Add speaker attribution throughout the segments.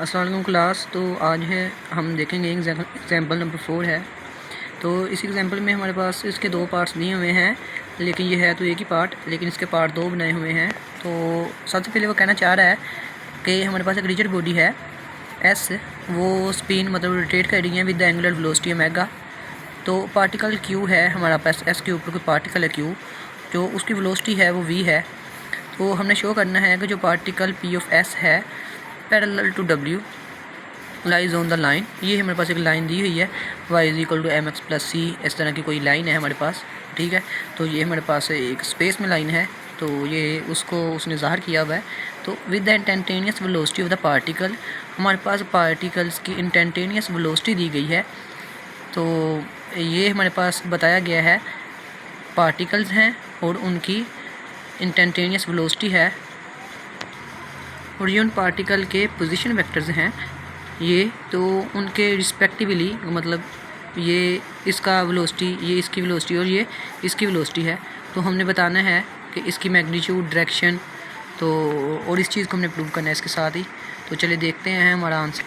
Speaker 1: अस्सलाम वालेकुम क्लास। तो आज है हम देखेंगे एग्जाम्पल नंबर 4 है। तो इस एग्जाम्पल में हमारे पास इसके दो पार्ट्स दिए हुए हैं, लेकिन ये है तो एक ही पार्ट, लेकिन इसके पार्ट दो बनाए हुए हैं। तो सबसे पहले वो कहना चाह रहा है कि हमारे पास एक रिजिड बॉडी है एस, वो स्पिन मतलब रोटेट कर रही है with the angular velocity omega. तो पार्टिकल क्यू है हमारा पास, एस के ऊपर कोई पार्टिकल है क्यू, जो उसकी वेलोसिटी है वो वी है। तो हमने शो करना है कि जो पार्टिकल पी ऑफ एस है parallel to W lies on the line. ये हमारे पास एक लाइन दी हुई है y is equal to M X plus C, इस तरह की कोई लाइन है हमारे पास, ठीक है। तो ये हमारे पास एक स्पेस में लाइन है, तो ये उसको उसने ज़ाहिर किया हुआ है। तो with the instantaneous velocity of the particle, हमारे पास पार्टिकल्स की इंस्टेंटेनियस वेलोसिटी दी गई है। तो ये हमारे पास बताया गया है पार्टिकल्स हैं और उनकी इंस्टेंटेनियस वेलोसिटी है, और ये उन पार्टिकल के पोजीशन वेक्टर्स हैं ये, तो उनके रिस्पेक्टिवली मतलब ये इसका वेलोसिटी, ये इसकी वेलोसिटी और ये इसकी वेलोसिटी है। तो हमने बताना है कि इसकी मैग्नीट्यूड, डायरेक्शन, तो और इस चीज़ को हमने प्रूव करना है इसके साथ ही। तो चलिए देखते हैं हमारा आंसर।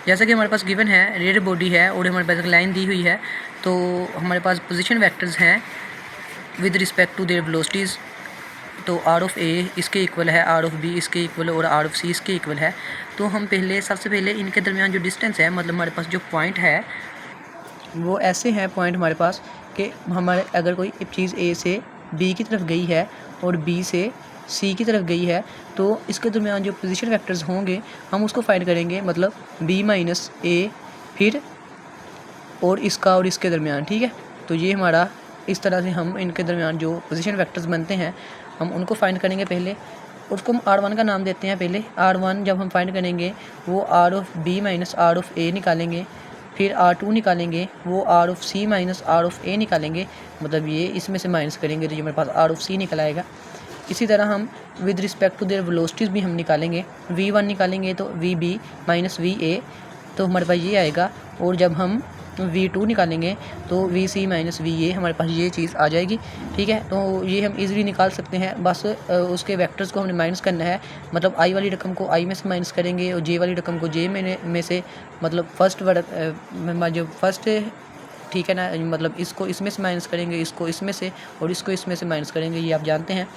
Speaker 1: जैसा कि हमारे पास गिवन है रेड बॉडी है और हमारे पास एक लाइन दी हुई है, तो हमारे पास पोजीशन वेक्टर्स हैं with respect to their velocities. तो आर ऑफ ए इसके इक्वल है, आर ऑफ बी इसके इक्वल और आर ऑफ सी इसके इक्वल है। तो हम सबसे पहले इनके दरमियान जो डिस्टेंस है, मतलब हमारे पास जो पॉइंट है वो ऐसे हैं पॉइंट हमारे पास कि हमारे अगर कोई चीज़ ए से बी की तरफ गई है और बी से सी की तरफ गई है, तो इसके दरमियान जो पोजीशन वेक्टर्स होंगे हम उसको फाइंड करेंगे, मतलब बी माइनस ए फिर और इसका और इसके दरमियान, ठीक है। तो ये हमारा इस तरह से हम इनके दरमियान जो पोजीशन वेक्टर्स बनते हैं हम उनको फाइंड करेंगे। पहले उसको हम R1 का नाम देते हैं। पहले R1 जब हम फाइंड करेंगे वो R of B minus R of A निकालेंगे, फिर R2 निकालेंगे, वो R of C minus R of A निकालेंगे, मतलब ये इसमें से माइनस करेंगे तो ये हमारे पास आर ऑफ सी निकल आएगा। इसी तरह हम with respect to their velocities भी हम निकालेंगे, V1 निकालेंगे तो VB माइनस VA, तो हमारे पास ये आएगा। और जब हम V2 निकालेंगे तो VC माइनस VA, हमारे पास ये चीज़ आ जाएगी, ठीक है। तो ये हम इजीली निकाल सकते हैं, बस उसके वेक्टर्स को हमने माइनस करना है, मतलब I वाली रकम को I में से माइनस करेंगे और J वाली रकम को J में से, मतलब फर्स्ट जो फर्स्ट, ठीक है ना, मतलब इसको इसमें से माइनस करेंगे, इसको इसमें से और इसको इसमें से माइनस करेंगे, ये आप जानते हैं।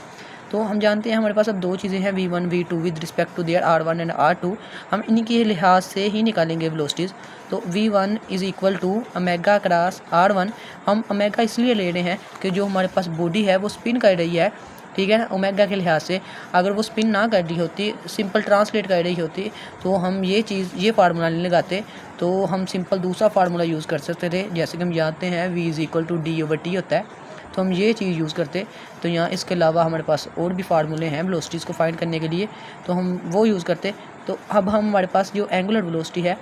Speaker 1: तो हम जानते हैं हमारे पास अब दो चीज़ें हैं V1 V2 with respect to their R1 and R2, हम इन्हीं के लिहाज से ही निकालेंगे वेलोसिटीज़। तो V1 is equal to omega cross R1, हम ओमेगा इसलिए ले रहे हैं कि जो हमारे पास बॉडी है वो स्पिन कर रही है, ठीक है ना, ओमेगा के लिहाज से। अगर वो स्पिन ना कर रही होती, सिंपल ट्रांसलेट कर रही होती, तो हम ये फार्मूला नहीं लगाते, तो हम सिंपल दूसरा फार्मूला यूज़ कर सकते थे। जैसे कि हम जानते हैं V is equal to D/T होता है, तो हम ये चीज़ यूज़ करते। तो यहाँ इसके अलावा हमारे पास और भी फार्मूले हैं वेलोसिटीज़ को फाइंड करने के लिए, तो हम वो यूज़ करते। तो अब हमारे पास जो एंगुलर वेलोसिटी है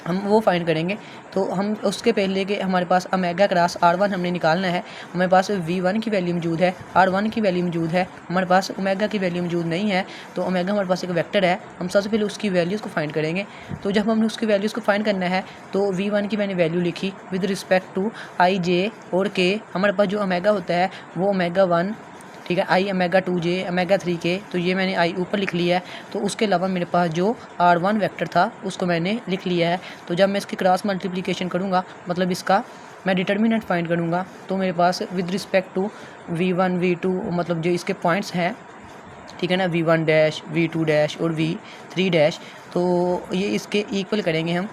Speaker 1: हम वो फाइंड करेंगे। तो हम उसके पहले के हमारे पास ओमेगा क्रॉस R1 हमने निकालना है। हमारे पास V1 की वैल्यू मौजूद है, R1 की वैल्यू मौजूद है, हमारे पास ओमेगा की वैल्यू मौजूद नहीं है। तो ओमेगा हमारे पास एक वेक्टर है, हम सबसे पहले उसकी वैल्यूज़ को फाइंड करेंगे। तो जब हमने उसकी वैल्यूज़ को फाइंड करना है तो V1 की मैंने वैल्यू लिखी with respect to I J और K। हमारे पास जो ओमेगा होता है वो ओमेगा 1, ठीक है, I omega 2J omega 3K, तो ये मैंने I ऊपर लिख लिया है। तो उसके अलावा मेरे पास जो R1 वेक्टर था उसको मैंने लिख लिया है। तो जब मैं इसकी क्रॉस मल्टीप्लिकेशन करूँगा, मतलब इसका मैं डिटर्मिनेंट फाइंड करूँगा, तो मेरे पास with respect to V1 V2 मतलब जो इसके पॉइंट्स हैं, ठीक है ना, V1 डैश V2 डैश और V3 डैश, तो ये इसके इक्वल करेंगे हम।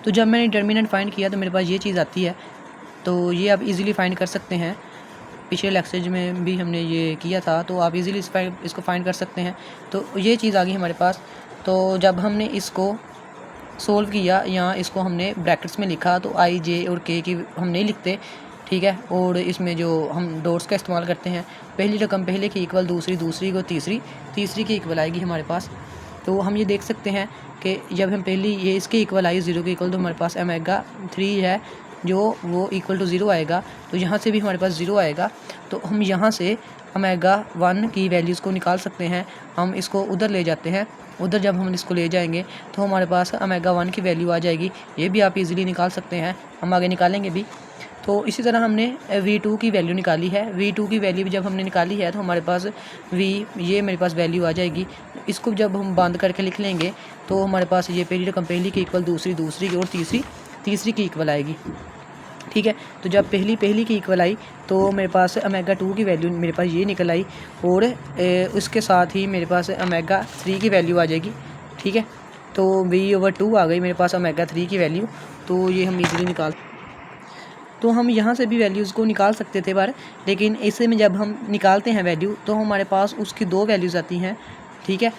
Speaker 1: तो जब मैंने डिटर्मिनेंट फाइंड किया तो मेरे पास ये चीज़ आती है। तो ये आप इजीली फाइंड कर सकते हैं, पिछले लेक्चर में भी हमने ये किया था, तो आप इजीली इसको फाइंड कर सकते हैं। तो ये चीज़ आ गई हमारे पास। तो जब हमने इसको सोल्व किया, यहाँ इसको हमने ब्रैकेट्स में लिखा, तो I J और K की हम नहीं लिखते, ठीक है। और इसमें जो हम डॉट्स का इस्तेमाल करते हैं, पहली रकम पहले की इक्वल दूसरी को तीसरी की इक्वल आएगी हमारे पास। तो हम ये देख सकते हैं कि जब हम पहली ये इसके इक्वल आई 0 के इक्वल, तो हमारे पास ओमेगा 3 है जो वो इक्वल टू 0 आएगा, तो यहाँ से भी हमारे पास 0 आएगा। तो हम यहाँ से ओमेगा 1 की वैल्यूज़ को निकाल सकते हैं। हम इसको उधर ले जाते हैं, उधर जब हम इसको ले जाएंगे तो हमारे पास ओमेगा 1 की वैल्यू आ जाएगी। ये भी आप इजीली निकाल सकते हैं, हम आगे निकालेंगे भी। तो इसी तरह हमने v2 की वैल्यू निकाली है। v2 की वैल्यू जब हमने निकाली है तो हमारे पास ये मेरे पास वैल्यू आ जाएगी। इसको जब हम बंद करके लिख लेंगे तो हमारे पास ये पहली रकम पहली की इक्वल दूसरी और तीसरी की इक्वल आएगी। ठीक है, तो जब पहली की इक्वल आई तो मेरे पास ओमेगा 2 की वैल्यू मेरे पास ये निकल आई और उसके साथ ही मेरे पास ओमेगा 3 की वैल्यू आ जाएगी। ठीक है, तो v/2 आ गई मेरे पास ओमेगा 3 की वैल्यू। तो ये हम इजीली तो हम यहाँ से भी वैल्यूज़ को निकाल सकते थे पर, लेकिन इसे में जब हम निकालते हैं वैल्यू तो हमारे पास उसकी दो वैल्यूज़ आती हैं। ठीक है,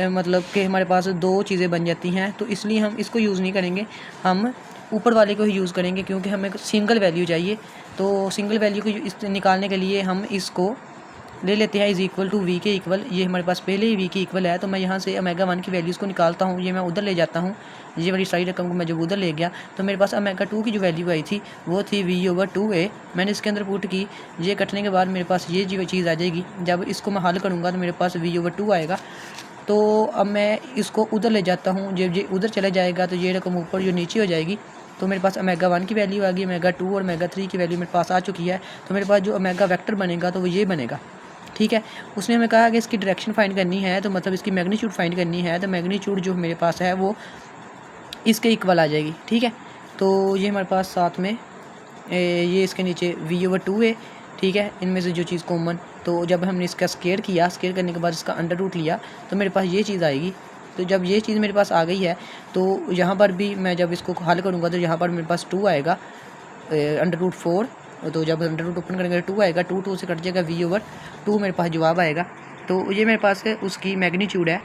Speaker 1: मतलब कि हमारे पास दो चीज़ें बन जाती हैं, तो इसलिए हम इसको यूज़ नहीं करेंगे, हम ऊपर वाले को ही यूज़ करेंगे क्योंकि हमें सिंगल वैल्यू चाहिए। तो सिंगल वैल्यू को निकालने के लिए हम इसको ले लेते हैं इज़ इक्वल टू वी के इक्वल। ये हमारे पास पहले ही वी के इक्वल है, तो मैं यहाँ से ओमेगा 1 की वैल्यूज़ को निकालता हूँ, ये मैं उधर ले जाता हूँ। ये वाली सारी रकम को मैं जब उधर ले गया तो मेरे पास ओमेगा 2 की जो वैल्यू आई थी वो थी v/2a। मैंने इसके अंदर पुट की, ये कटने के बाद मेरे पास ये जो चीज़ आ जाएगी। जब इसको मैं हल करूँगा तो मेरे पास v/2 आएगा। तो अब मैं इसको उधर ले जाता हूँ, जब ये उधर चला जाएगा तो ये रकम ऊपर जो नीचे हो जाएगी। तो मेरे पास ओमेगा 1 की वैल्यू आ गई, ओमेगा 2 और ओमेगा 3 की वैल्यू मेरे पास आ चुकी है। तो मेरे पास जो ओमेगा वेक्टर बनेगा तो वो ये बनेगा। ठीक है, उसने हमें कहा कि इसकी डायरेक्शन फाइंड करनी है, तो मतलब इसकी मैग्नीट्यूड फाइंड करनी है। तो मैग्नीट्यूड जो मेरे पास है वो इसके इक्वल आ जाएगी। ठीक है, तो ये हमारे पास साथ में ये इसके नीचे v/2 है। ठीक है, इनमें से जो चीज़ कॉमन, तो जब हमने इसका स्क्वायर किया, स्क्वायर करने के बाद इसका अंडर रूट लिया तो मेरे पास ये चीज़ आएगी। तो जब ये चीज़ मेरे पास आ गई है तो यहाँ पर भी मैं जब इसको हल करूँगा तो यहाँ पर मेरे पास 2 आएगा अंडर रूट 4। तो जब अंडर रूट ओपन करेंगे 2 आएगा, 2 से कट जाएगा, v/2 मेरे पास जवाब आएगा। तो ये मेरे पास उसकी मैग्नीट्यूड है।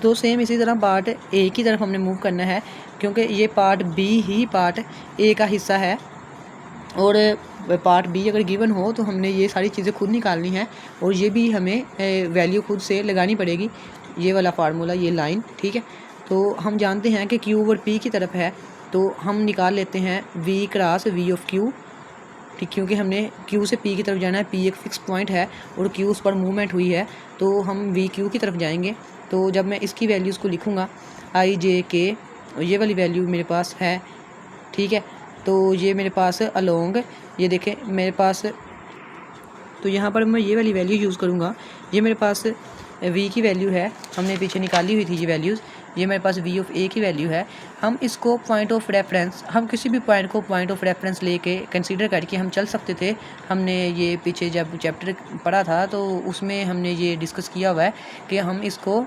Speaker 1: तो सेम इसी तरह पार्ट ए की तरफ हमने मूव करना है क्योंकि ये पार्ट बी ही पार्ट ए का हिस्सा है और पार्ट बी अगर गिवन हो तो हमने ये सारी चीज़ें खुद निकालनी है और ये भी हमें वैल्यू खुद से लगानी पड़ेगी, ये वाला फार्मूला, ये लाइन। ठीक है, तो हम जानते हैं कि क्यू ओवर पी की तरफ है, तो हम निकाल लेते हैं v क्रॉस v/q। ठीक, क्योंकि हमने q से p की तरफ जाना है, p एक फिक्स पॉइंट है और q उस पर मूवमेंट हुई है, तो हम v/q की तरफ जाएंगे। तो जब मैं इसकी वैल्यूज़ को लिखूँगा i/j/k, ये वाली वैल्यू मेरे पास है। ठीक है, तो ये मेरे पास अलोंग, ये देखें मेरे पास, तो यहाँ पर मैं ये वाली वैल्यू यूज़ करूँगा। ये मेरे पास v की वैल्यू है, हमने पीछे निकाली हुई थी ये वैल्यूज़। ये मेरे पास v/a की वैल्यू है। हम इसको पॉइंट ऑफ रेफरेंस, हम किसी भी पॉइंट को पॉइंट ऑफ रेफरेंस लेके कंसीडर करके हम चल सकते थे। हमने ये पीछे जब चैप्टर पढ़ा था तो उसमें हमने ये डिस्कस किया हुआ है कि हम इसको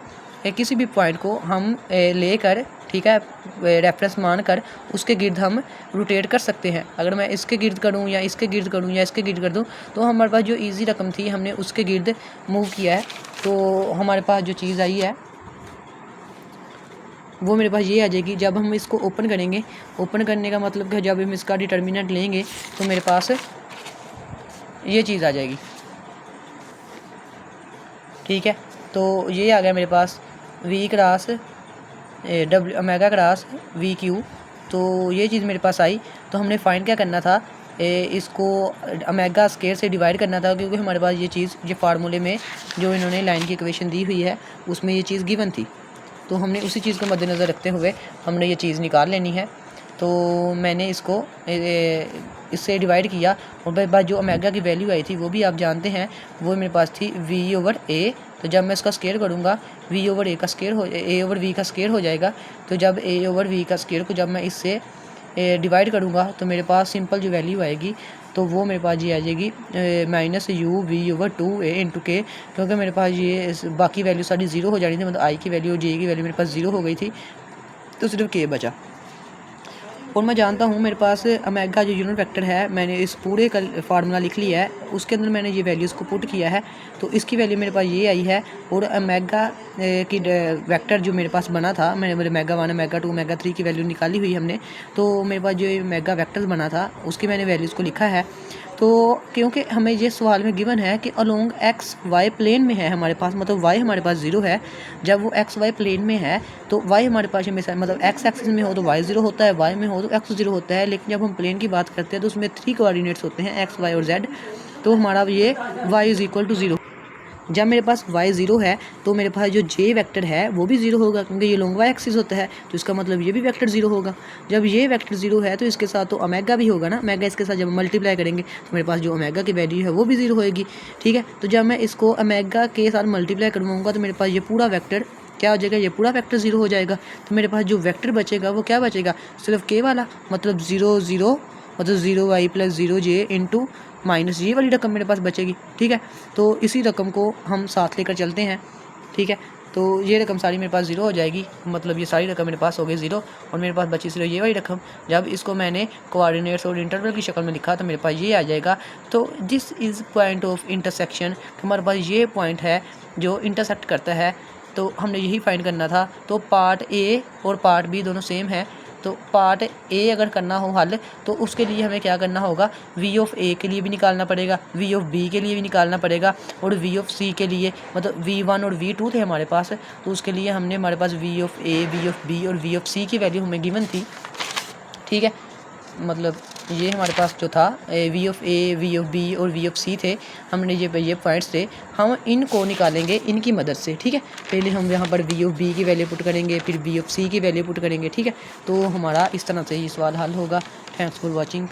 Speaker 1: किसी भी पॉइंट को हम लेकर, ठीक है, रेफरेंस मान कर उसके गिर्द हम रोटेट कर सकते हैं। अगर मैं इसके गिर्द करूं या इसके गिर्द करूं या इसके गिर्द कर दूं तो हमारे पास जो इजी रकम थी हमने उसके गिर्द मूव किया है। तो हमारे पास जो चीज़ आई है वो मेरे पास ये आ जाएगी। जब हम इसको ओपन करेंगे, ओपन करने का मतलब कि जब हम इसका डिटर्मिनेंट लेंगे तो मेरे पास ये चीज़ आ जाएगी। ठीक है, तो ये आ गया मेरे पास v cross w omega cross v/q। तो ये चीज़ मेरे पास आई। तो हमने फाइंड क्या करना था, इसको ओमेगा स्क्वायर से डिवाइड करना था क्योंकि हमारे पास ये चीज़, ये फार्मूले में जो इन्होंने लाइन की इक्वेशन दी हुई है उसमें ये चीज़ गिवन थी। तो हमने उसी चीज़ को मद्देनज़र रखते हुए हमने ये चीज़ निकाल लेनी है। तो मैंने इसको इससे डिवाइड किया और मेरे पास जो ओमेगा की वैल्यू आई थी वो भी आप जानते हैं, वो मेरे पास थी v/a। तो जब मैं इसका स्क्वायर करूँगा v/a का स्क्वायर हो, a/v का स्क्वायर हो जाएगा। तो जब a/v का स्क्वायर को जब मैं इससे डिवाइड करूँगा तो मेरे पास सिंपल जो वैल्यू आएगी तो वो मेरे पास ये आ जाएगी -u v/2a इंटू k, क्योंकि मेरे पास ये बाकी वैल्यू सारी ज़ीरो हो जानी थी, मतलब i की वैल्यू और j की वैल्यू मेरे पास ज़ीरो हो गई थी, तो सिर्फ k बचा। और मैं जानता हूँ मेरे पास ओमेगा जो यूनिट वेक्टर है, मैंने इस पूरे का फार्मूला लिख लिया है, उसके अंदर मैंने ये वैल्यूज़ को पुट किया है। तो इसकी वैल्यू मेरे पास ये आई है और ओमेगा की वेक्टर जो मेरे पास बना था, मैंने ओमेगा 1 ओमेगा 2 ओमेगा 3 की वैल्यू निकाली हुई हमने। तो मेरे पास जो ओमेगा वेक्टर बना था उसकी मैंने वैल्यूज़ को लिखा है। तो क्योंकि हमें ये सवाल में गिवन है कि अलोंग एक्स वाई प्लेन में है हमारे पास, मतलब वाई हमारे पास 0 है। जब वो एक्स वाई प्लेन में है तो वाई हमारे पास हमेशा, मतलब एक्स एक्सिस में हो तो वाई 0 होता है, वाई में हो तो एक्स 0 होता है। लेकिन जब हम प्लेन की बात करते हैं तो उसमें 3 कोऑर्डिनेट्स होते हैं, एक्स वाई और जेड। तो हमारा ये y = 0, जब मेरे पास y 0 है तो मेरे पास जो j वेक्टर है वो भी 0 होगा, क्योंकि ये लॉन्ग y एक्सिस होता है, तो इसका मतलब ये भी वेक्टर 0 होगा। जब ये वेक्टर 0 है तो इसके साथ तो ओमेगा भी होगा ना, ओमेगा इसके साथ जब मल्टीप्लाई करेंगे तो मेरे पास जो ओमेगा की वैल्यू है वो भी 0 होएगी, ठीक है। तो जब मैं इसको ओमेगा के साथ मल्टीप्लाई करवाऊँगा तो मेरे पास ये पूरा वेक्टर क्या हो जाएगा, ये पूरा वेक्टर 0 हो जाएगा। तो मेरे पास जो वेक्टर बचेगा वो क्या बचेगा, सिर्फ k वाला, मतलब 0 0 मतलब 0y + 0j इंटू माइनस ये वाली रकम मेरे पास बचेगी, ठीक है। तो इसी रकम को हम साथ लेकर चलते हैं, ठीक है। तो ये रकम सारी मेरे पास 0 हो जाएगी, मतलब ये सारी रकम मेरे पास हो गई 0 और मेरे पास बची सिर्फ ये वाली रकम। जब इसको मैंने कोऑर्डिनेट्स और इंटरवल की शक्ल में लिखा तो मेरे पास ये आ जाएगा। तो this is point of intersection, हमारे पास ये पॉइंट है जो इंटरसेक्ट करता है, तो हमने यही फाइंड करना था। तो पार्ट ए और पार्ट बी दोनों सेम है, तो पार्ट ए अगर करना हो हल तो उसके लिए हमें क्या करना होगा, वी ऑफ ए के लिए भी निकालना पड़ेगा, वी ऑफ बी के लिए भी निकालना पड़ेगा और वी ऑफ सी के लिए, मतलब v1 और v2 थे हमारे पास, तो उसके लिए हमारे पास V of A, V of B और वी ऑफ सी की वैल्यू हमें गिवन थी, ठीक है। मतलब ये हमारे पास जो था V of A, V of B और वी ऑफ सी थे, हमने ये पॉइंट्स थे, हम इनको निकालेंगे इनकी मदद से, ठीक है। पहले हम यहाँ पर वी ऑफ बी की वैल्यू पुट करेंगे, फिर वी ऑफ सी की वैल्यू पुट करेंगे, ठीक है। तो हमारा इस तरह से ये सवाल हल होगा। Thanks for watching.